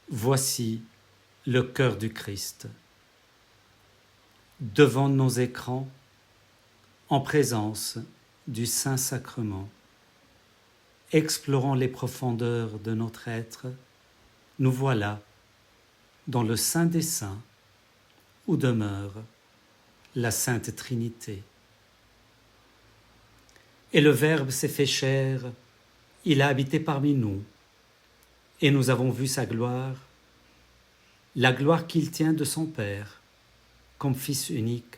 Voici le cœur du Christ. Devant nos écrans, en présence du Saint-Sacrement, explorant les profondeurs de notre être, nous voilà dans le Saint des Saints où demeure la Sainte Trinité. Et le Verbe s'est fait chair, il a habité parmi nous, et nous avons vu sa gloire, la gloire qu'il tient de son Père, comme Fils unique,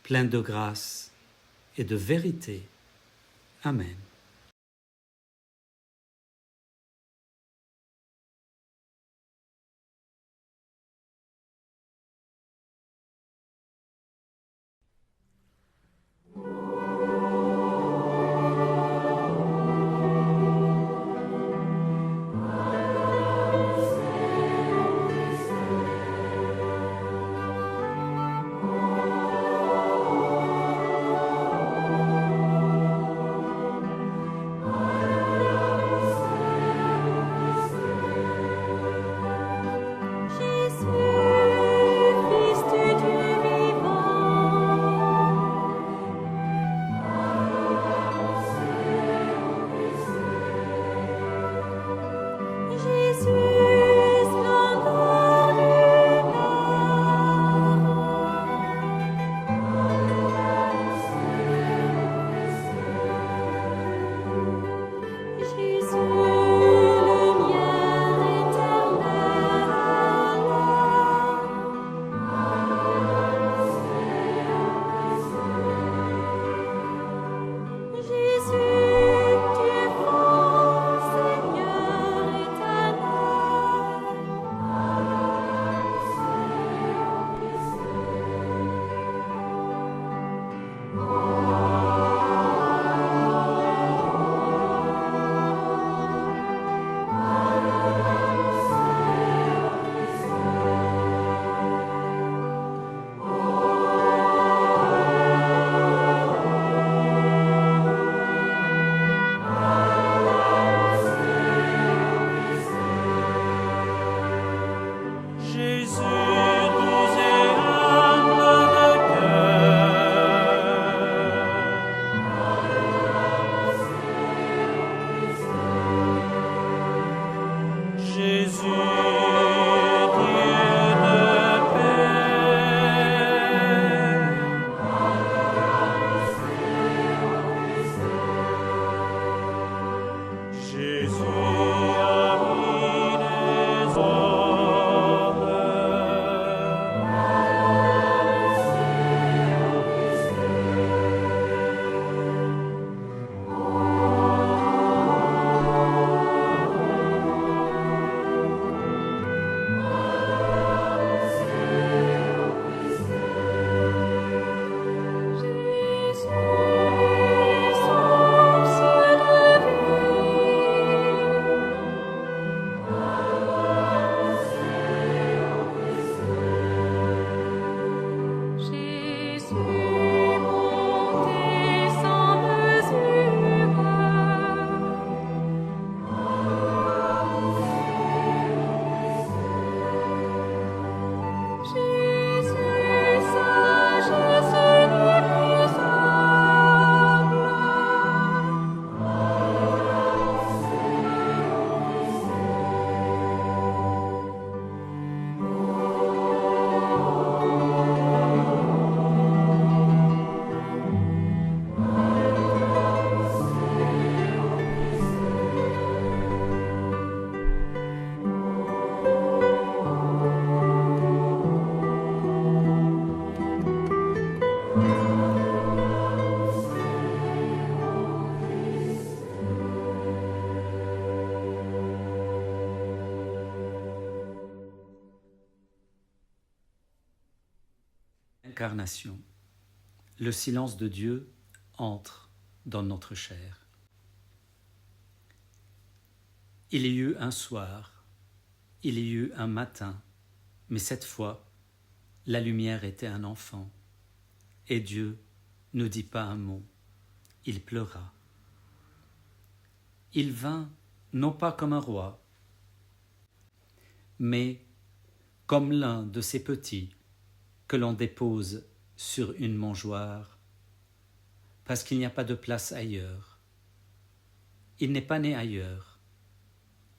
plein de grâce et de vérité. Amen. Incarnation. Le silence de Dieu entre dans notre chair. Il y eut un soir, il y eut un matin, mais cette fois, la lumière était un enfant, et Dieu ne dit pas un mot, il pleura. Il vint, non pas comme un roi, mais comme l'un de ces petits que l'on dépose sur une mangeoire, parce qu'il n'y a pas de place ailleurs. Il n'est pas né ailleurs,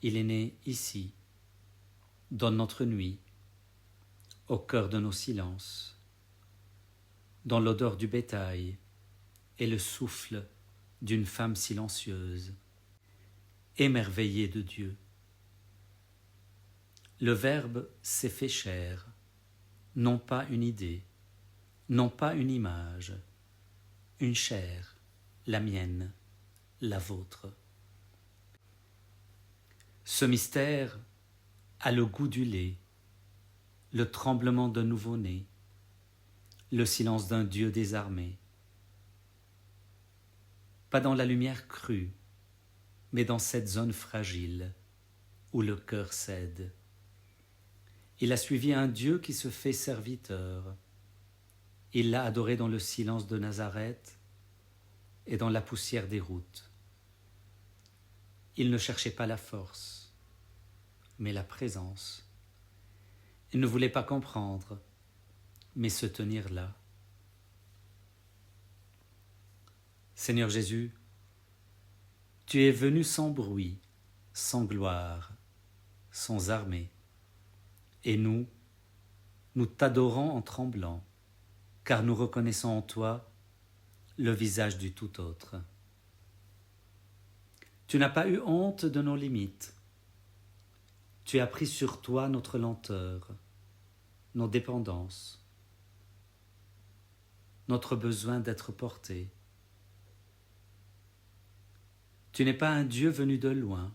il est né ici, dans notre nuit, au cœur de nos silences, dans l'odeur du bétail et le souffle d'une femme silencieuse, émerveillée de Dieu. Le Verbe s'est fait chair, non pas une idée, non pas une image, une chair, la mienne, la vôtre. Ce mystère a le goût du lait, le tremblement d'un nouveau-né, le silence d'un Dieu désarmé. Pas dans la lumière crue, mais dans cette zone fragile où le cœur cède. Il a suivi un Dieu qui se fait serviteur. Il l'a adoré dans le silence de Nazareth et dans la poussière des routes. Il ne cherchait pas la force, mais la présence. Il ne voulait pas comprendre, mais se tenir là. Seigneur Jésus, tu es venu sans bruit, sans gloire, sans armée. Et nous t'adorons en tremblant, car nous reconnaissons en toi le visage du tout autre. Tu n'as pas eu honte de nos limites. Tu as pris sur toi notre lenteur, nos dépendances, notre besoin d'être porté. Tu n'es pas un Dieu venu de loin.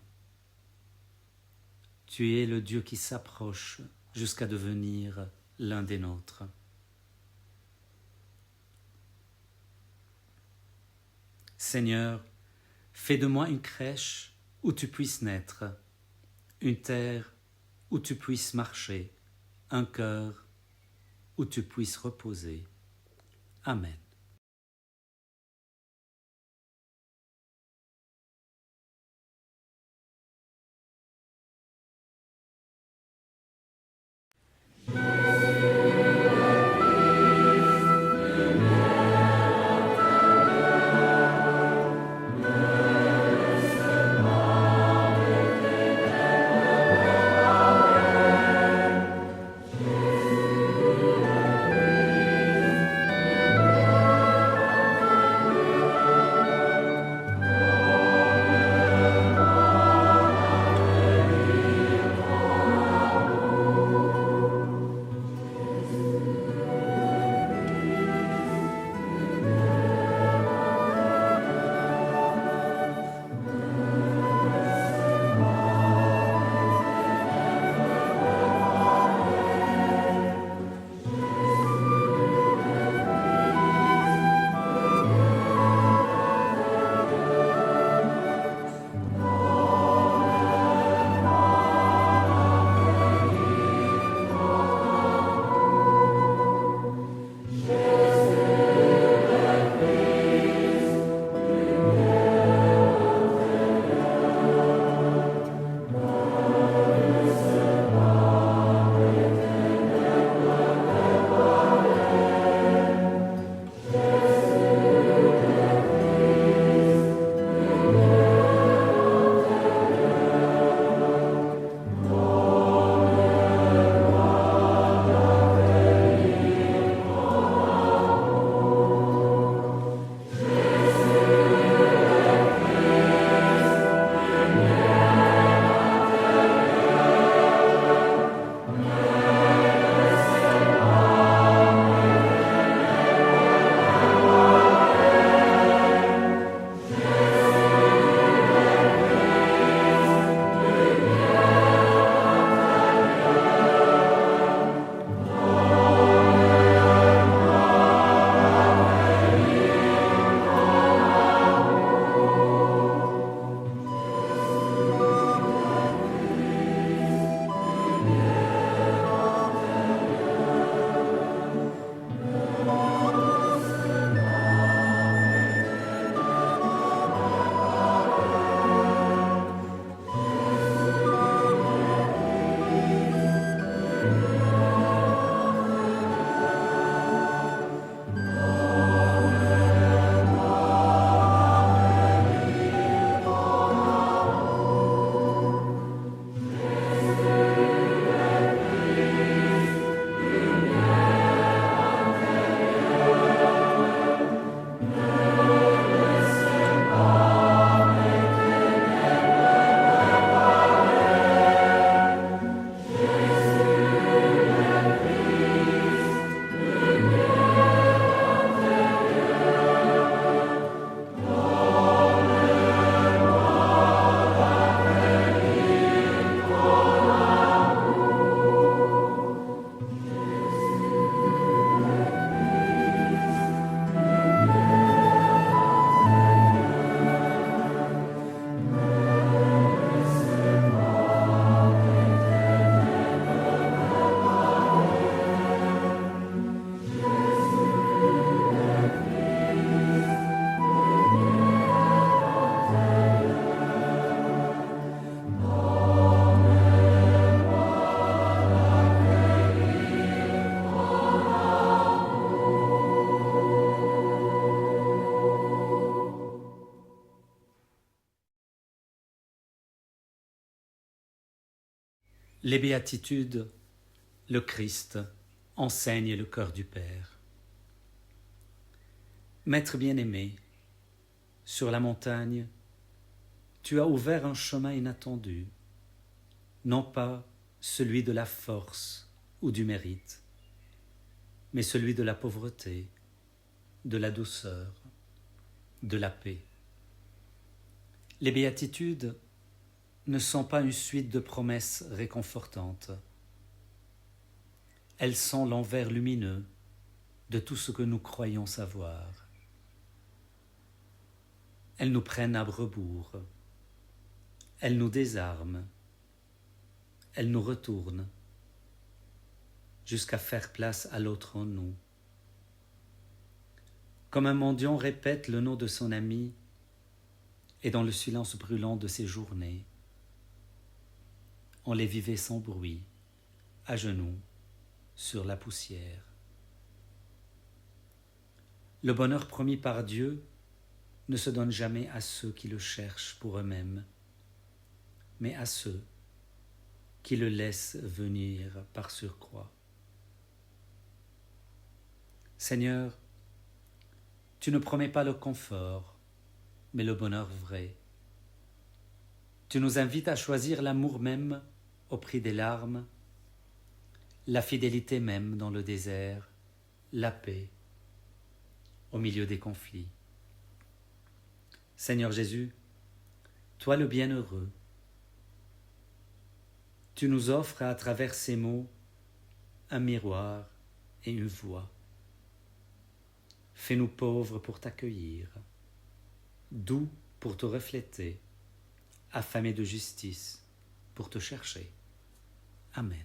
Tu es le Dieu qui s'approche jusqu'à devenir l'un des nôtres. Seigneur, fais de moi une crèche où tu puisses naître, une terre où tu puisses marcher, un cœur où tu puisses reposer. Amen. Les béatitudes, le Christ enseigne le cœur du Père. Maître bien-aimé, sur la montagne, tu as ouvert un chemin inattendu, non pas celui de la force ou du mérite, mais celui de la pauvreté, de la douceur, de la paix. Les béatitudes ne sont pas une suite de promesses réconfortantes. Elles sont l'envers lumineux de tout ce que nous croyons savoir. Elles nous prennent à rebours. Elles nous désarment. Elles nous retournent jusqu'à faire place à l'autre en nous. Comme un mendiant répète le nom de son ami et dans le silence brûlant de ses journées, on les vivait sans bruit, à genoux, sur la poussière. Le bonheur promis par Dieu ne se donne jamais à ceux qui le cherchent pour eux-mêmes, mais à ceux qui le laissent venir par surcroît. Seigneur, tu ne promets pas le confort, mais le bonheur vrai. Tu nous invites à choisir l'amour même au prix des larmes, la fidélité même dans le désert, la paix au milieu des conflits. Seigneur Jésus, toi le bienheureux, tu nous offres à travers ces mots un miroir et une voix. Fais-nous pauvres pour t'accueillir, doux pour te refléter, affamés de justice pour te chercher. Amen.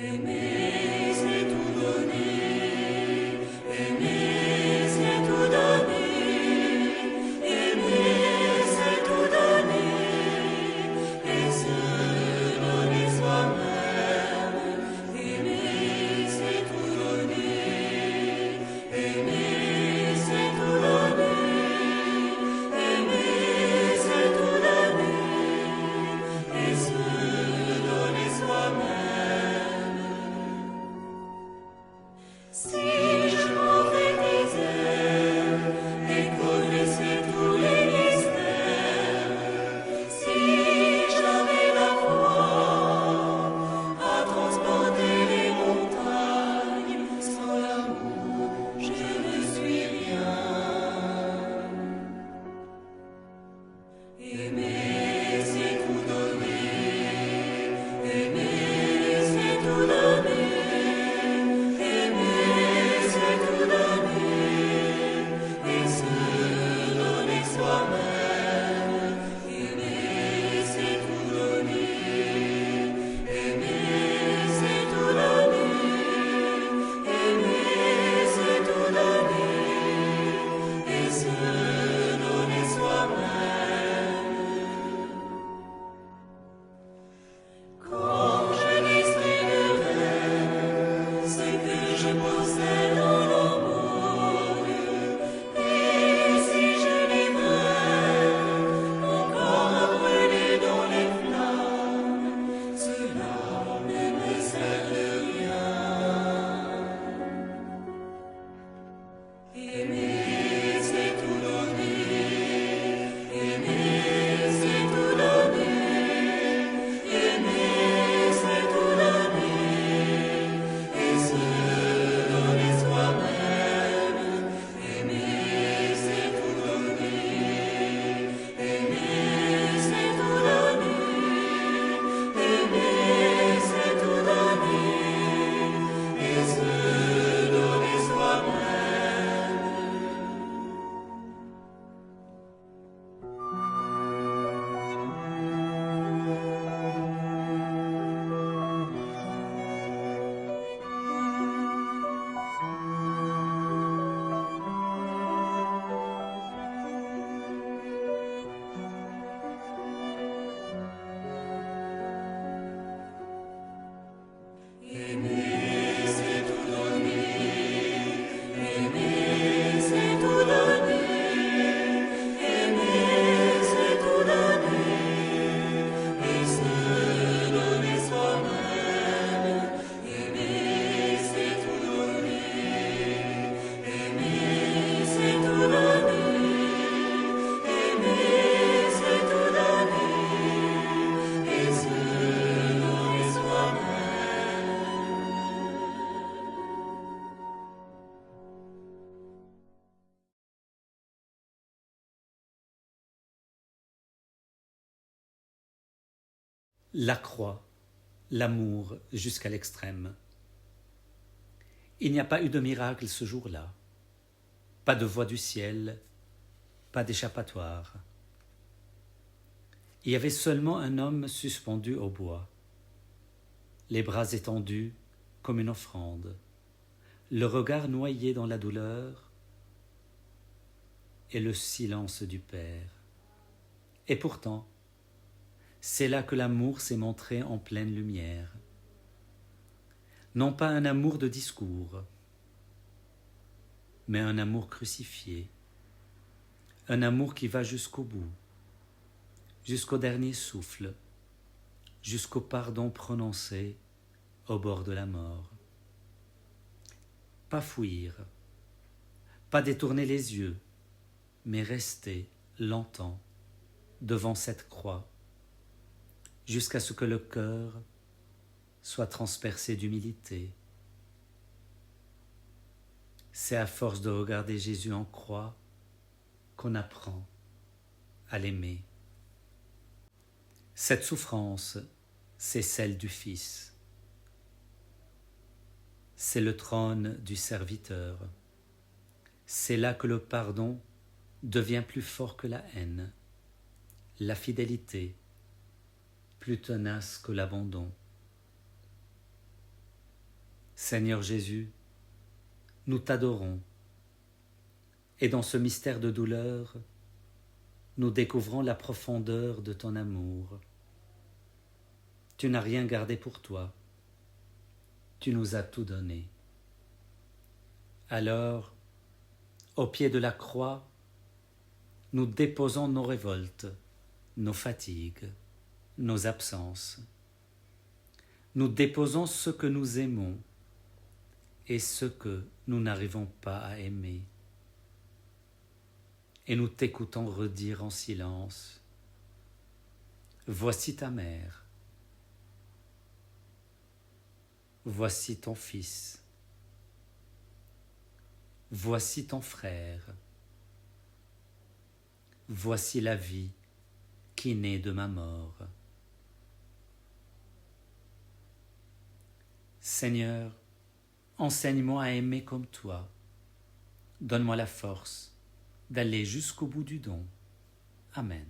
Amen. la croix, l'amour jusqu'à l'extrême. Il n'y a pas eu de miracle ce jour-là, pas de voix du ciel, pas d'échappatoire. Il y avait seulement un homme suspendu au bois, les bras étendus comme une offrande, le regard noyé dans la douleur et le silence du Père. Et pourtant, c'est là que l'amour s'est montré en pleine lumière. Non pas un amour de discours, mais un amour crucifié, un amour qui va jusqu'au bout, jusqu'au dernier souffle, jusqu'au pardon prononcé au bord de la mort. Pas fuir, pas détourner les yeux, mais rester longtemps devant cette croix, jusqu'à ce que le cœur soit transpercé d'humilité. C'est à force de regarder Jésus en croix qu'on apprend à l'aimer. Cette souffrance, c'est celle du Fils. C'est le trône du serviteur. C'est là que le pardon devient plus fort que la haine, la fidélité plus tenace que l'abandon. Seigneur Jésus, nous t'adorons, et dans ce mystère de douleur, nous découvrons la profondeur de ton amour. Tu n'as rien gardé pour toi, tu nous as tout donné. Alors, au pied de la croix, nous déposons nos révoltes, nos fatigues, nos absences. Nous déposons ce que nous aimons et ce que nous n'arrivons pas à aimer. Et nous t'écoutons redire en silence, « Voici ta mère, voici ton fils, voici ton frère, voici la vie qui naît de ma mort. » Seigneur, enseigne-moi à aimer comme toi. Donne-moi la force d'aller jusqu'au bout du don. Amen.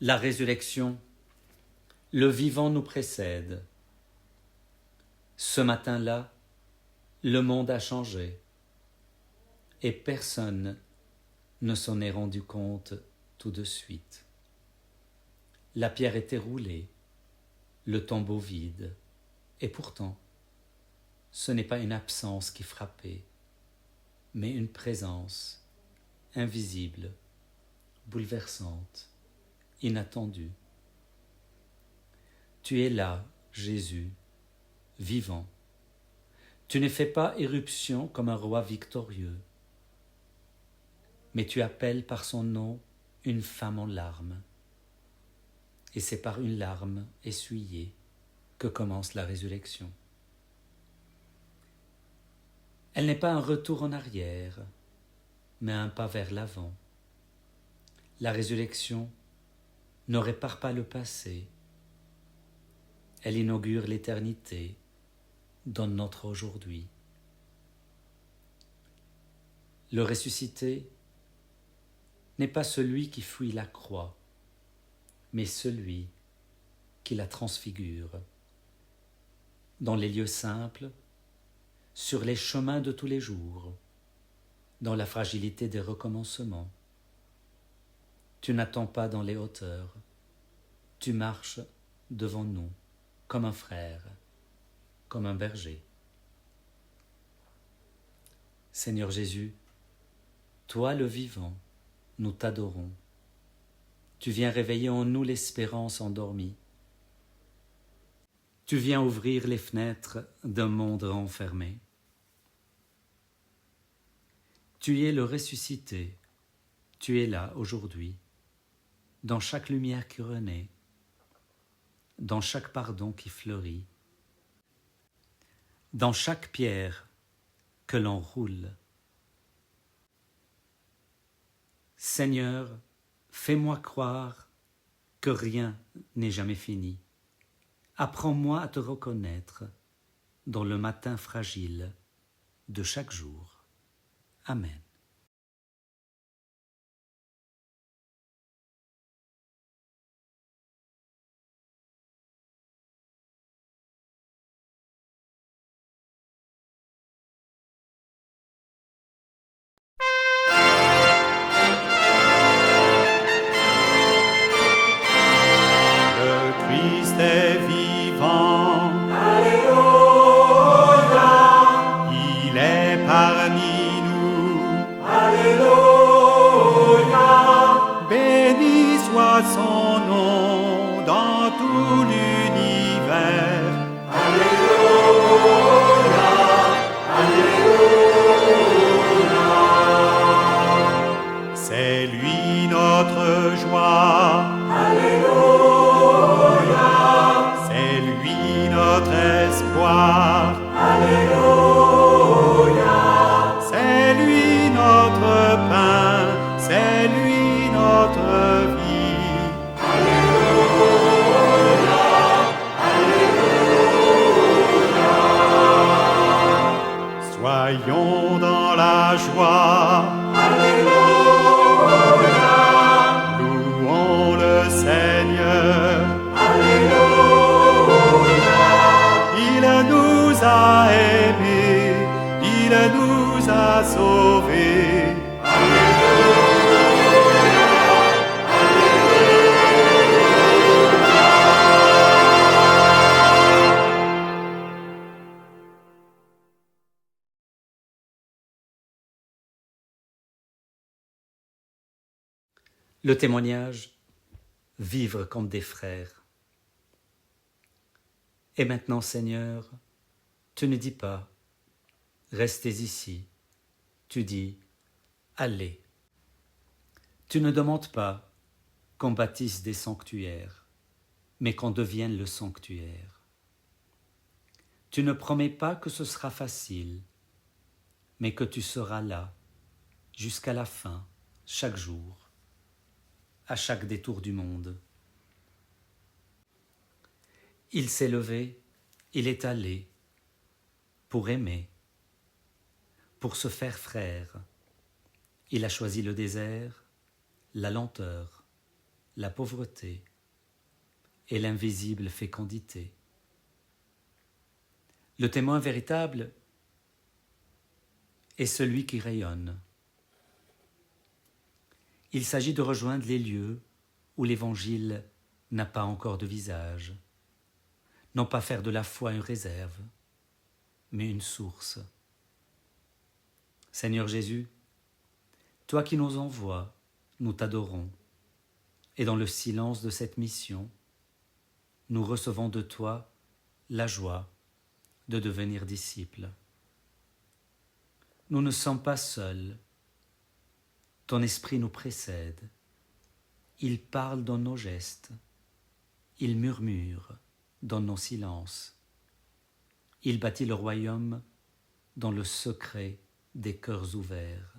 La résurrection, le vivant nous précède. Ce matin-là, le monde a changé et personne ne s'en est rendu compte tout de suite. La pierre était roulée, le tombeau vide, et pourtant, ce n'est pas une absence qui frappait, mais une présence invisible, bouleversante, inattendue. Tu es là, Jésus, vivant. Tu ne fais pas éruption comme un roi victorieux, mais tu appelles par son nom une femme en larmes. Et c'est par une larme essuyée que commence la résurrection. Elle n'est pas un retour en arrière, mais un pas vers l'avant. La résurrection ne répare pas le passé, elle inaugure l'éternité dans notre aujourd'hui. Le ressuscité n'est pas celui qui fuit la croix, mais celui qui la transfigure. Dans les lieux simples, sur les chemins de tous les jours, dans la fragilité des recommencements. Tu n'attends pas dans les hauteurs, tu marches devant nous comme un frère, comme un berger. Seigneur Jésus, toi le vivant, nous t'adorons. Tu viens réveiller en nous l'espérance endormie. Tu viens ouvrir les fenêtres d'un monde renfermé. Tu es le ressuscité, tu es là aujourd'hui, dans chaque lumière qui renaît, dans chaque pardon qui fleurit, dans chaque pierre que l'on roule. Seigneur, fais-moi croire que rien n'est jamais fini. Apprends-moi à te reconnaître dans le matin fragile de chaque jour. Amen. Le Christ est vivant. Alléluia. Il est parmi nous. Alléluia. Béni soit son nom dans tout l'univers. Alléluia. Alléluia. C'est lui notre joie. Alléluia. C'est lui notre espoir. Alléluia. C'est lui notre pain. C'est lui notre vie. Soyons dans la joie. Louons le Seigneur. Il nous a aimés, il nous a sauvés. Le témoignage, vivre comme des frères. Et maintenant, Seigneur, tu ne dis pas « restez ici », tu dis « allez ». Tu ne demandes pas qu'on bâtisse des sanctuaires, mais qu'on devienne le sanctuaire. Tu ne promets pas que ce sera facile, mais que tu seras là, jusqu'à la fin, chaque jour, à chaque détour du monde. Il s'est levé, il est allé, pour aimer, pour se faire frère. Il a choisi le désert, la lenteur, la pauvreté et l'invisible fécondité. Le témoin véritable est celui qui rayonne. Il s'agit de rejoindre les lieux où l'Évangile n'a pas encore de visage, non pas faire de la foi une réserve, mais une source. Seigneur Jésus, toi qui nous envoies, nous t'adorons, et dans le silence de cette mission, nous recevons de toi la joie de devenir disciples. Nous ne sommes pas seuls, ton esprit nous précède, il parle dans nos gestes, il murmure dans nos silences, il bâtit le royaume dans le secret des cœurs ouverts.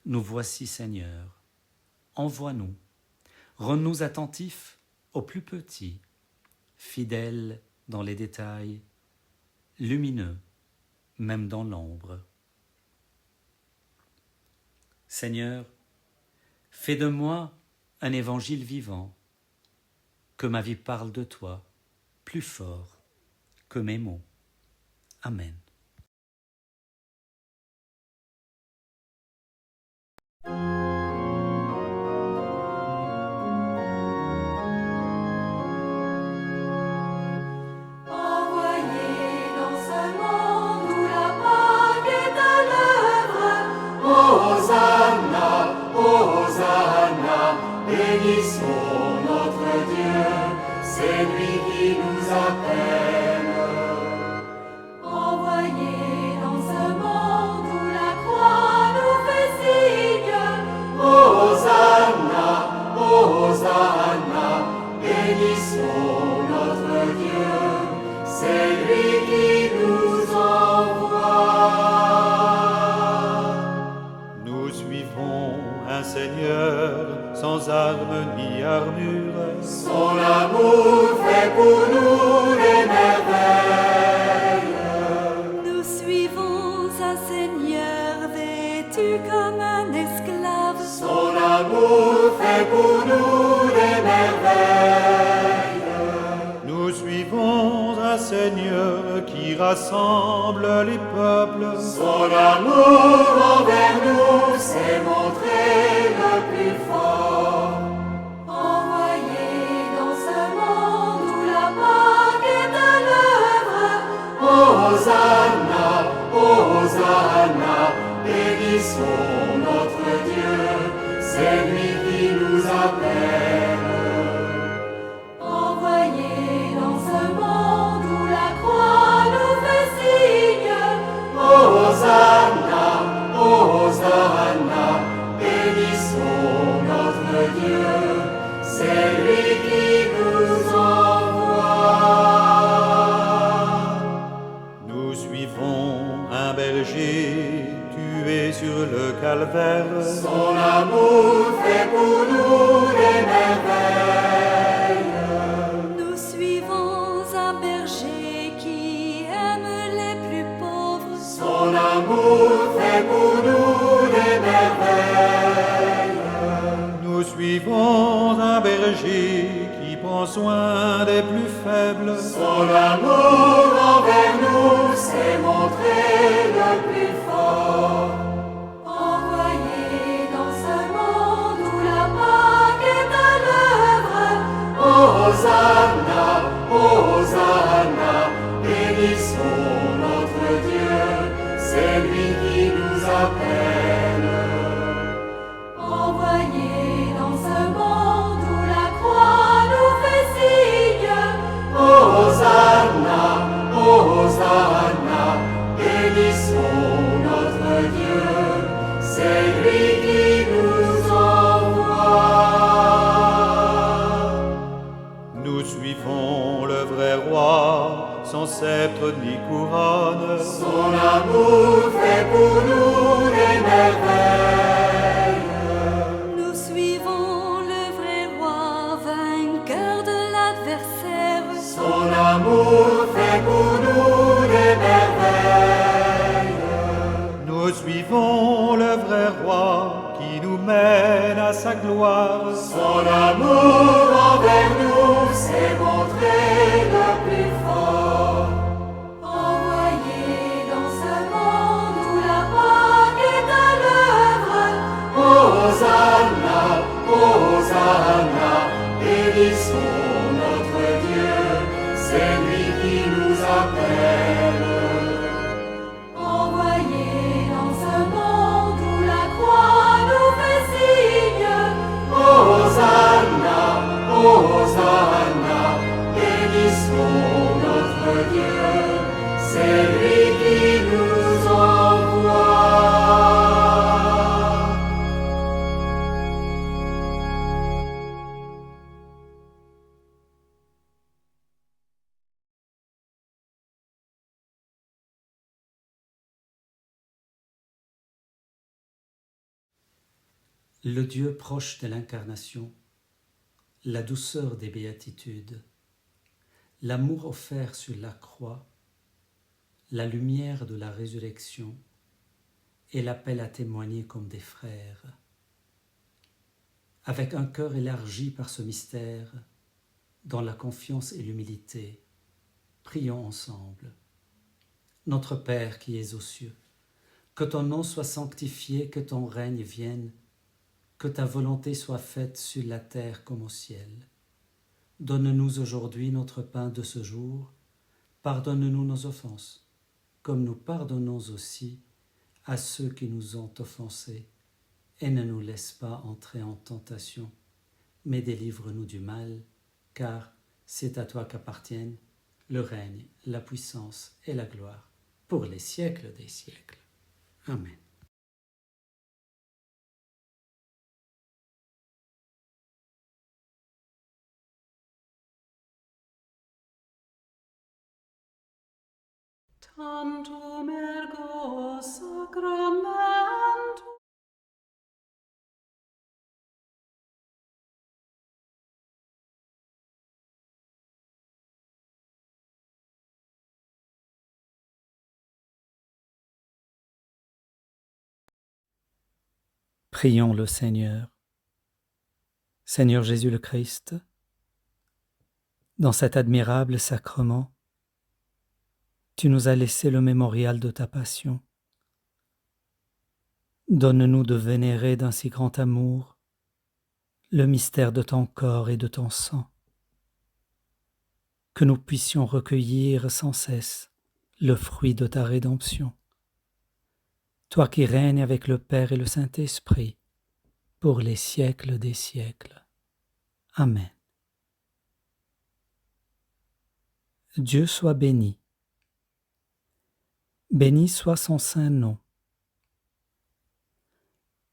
Nous voici, Seigneur, envoie-nous, rends-nous attentifs aux plus petits, fidèles dans les détails, lumineux même dans l'ombre. Seigneur, fais de moi un évangile vivant, que ma vie parle de toi plus fort que mes mots. Amen. Bénissons notre Dieu, c'est lui qui nous appelle. Envoyé dans ce monde où la croix nous fait signe. Hosanna, Hosanna, bénissons notre Dieu, c'est lui qui nous envoie. Nous suivons un Seigneur sans armes ni armure. Son amour fait pour nous des merveilles. Nous suivons un Seigneur vêtu comme un esclave. Son amour fait pour nous des merveilles. Nous suivons un Seigneur qui rassemble les peuples. Son amour envers nous s'est montré le plus fort. Envoyé dans ce monde où la Pâque est à l'œuvre. Hosanna, Hosanna, bénissons notre Dieu, c'est lui qui nous appelle. Envoyé dans ce monde où la croix nous fait signe. Hosanna, Hosanna, bénissons notre Dieu, c'est lui qui nous envoie. Nous suivons un berger tué sur le calvaire. Son amour fait pour nous des merveilles. Nous suivons un berger qui aime les plus pauvres. Son amour fait pour nous des merveilles. Nous suivons un berger qui prend soin des plus faibles. Son amour envers nous s'est montré le plus fort. Envoyé dans ce monde où la Pâque est à l'œuvre. Hosanna, Hosanna, bénissons notre Dieu, c'est lui qui nous appelle. Envoyé dans ce monde où la croix nous fait signe. Hosanna, Hosanna, bénissons notre Dieu, c'est lui qui nous envoie. Nous suivons le vrai roi, sans sceptre ni couronne. Son amour fait pour nous des merveilles. Nous suivons le vrai roi, vainqueur de l'adversaire. Son amour fait pour nous des merveilles. Nous suivons le vrai roi qui nous mène à à sa gloire. Son amour envers nous s'est montré le plus fort. Envoyé dans ce monde où la Pâque est à l'œuvre, Hosanna, Hosanna, bénissons notre Dieu, c'est lui qui nous appelle. Envoyé dans ce monde où la croix nous fait signe, Hosanna, Hosanna, bénissons notre Dieu, c'est lui qui nous envoie. Le Dieu proche de l'incarnation, la douceur des béatitudes, l'amour offert sur la croix, la lumière de la résurrection et l'appel à témoigner comme des frères. Avec un cœur élargi par ce mystère, dans la confiance et l'humilité, prions ensemble. Notre Père qui es aux cieux, que ton nom soit sanctifié, que ton règne vienne, que ta volonté soit faite sur la terre comme au ciel. Donne-nous aujourd'hui notre pain de ce jour. Pardonne-nous nos offenses, comme nous pardonnons aussi à ceux qui nous ont offensés. Et ne nous laisse pas entrer en tentation, mais délivre-nous du mal, car c'est à toi qu'appartiennent le règne, la puissance et la gloire, pour les siècles des siècles. Amen. Tantum ergo sacramentum. Prions le Seigneur. Seigneur Jésus le Christ, dans cet admirable sacrement, tu nous as laissé le mémorial de ta passion. Donne-nous de vénérer d'un si grand amour le mystère de ton corps et de ton sang, que nous puissions recueillir sans cesse le fruit de ta rédemption. Toi qui règnes avec le Père et le Saint-Esprit, pour les siècles des siècles. Amen. Dieu soit béni. Béni soit son saint nom.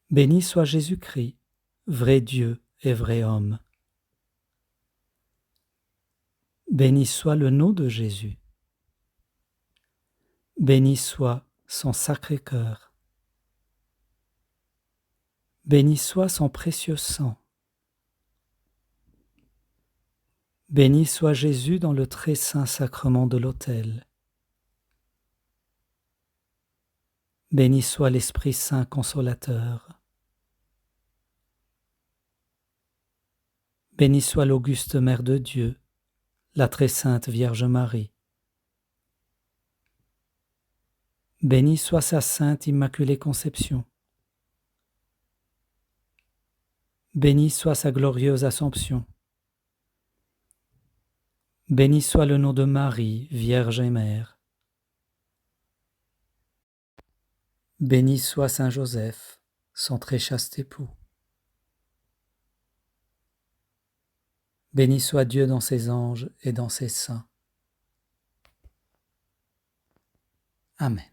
Béni soit Jésus-Christ, vrai Dieu et vrai homme. Béni soit le nom de Jésus. Béni soit son sacré cœur. Béni soit son précieux sang. Béni soit Jésus dans le très saint sacrement de l'autel. Béni soit l'Esprit Saint consolateur. Béni soit l'auguste Mère de Dieu, la très sainte Vierge Marie. Béni soit sa sainte Immaculée Conception. Béni soit sa glorieuse Assomption. Béni soit le nom de Marie, Vierge et Mère. Béni soit Saint Joseph, son très chaste époux. Béni soit Dieu dans ses anges et dans ses saints. Amen.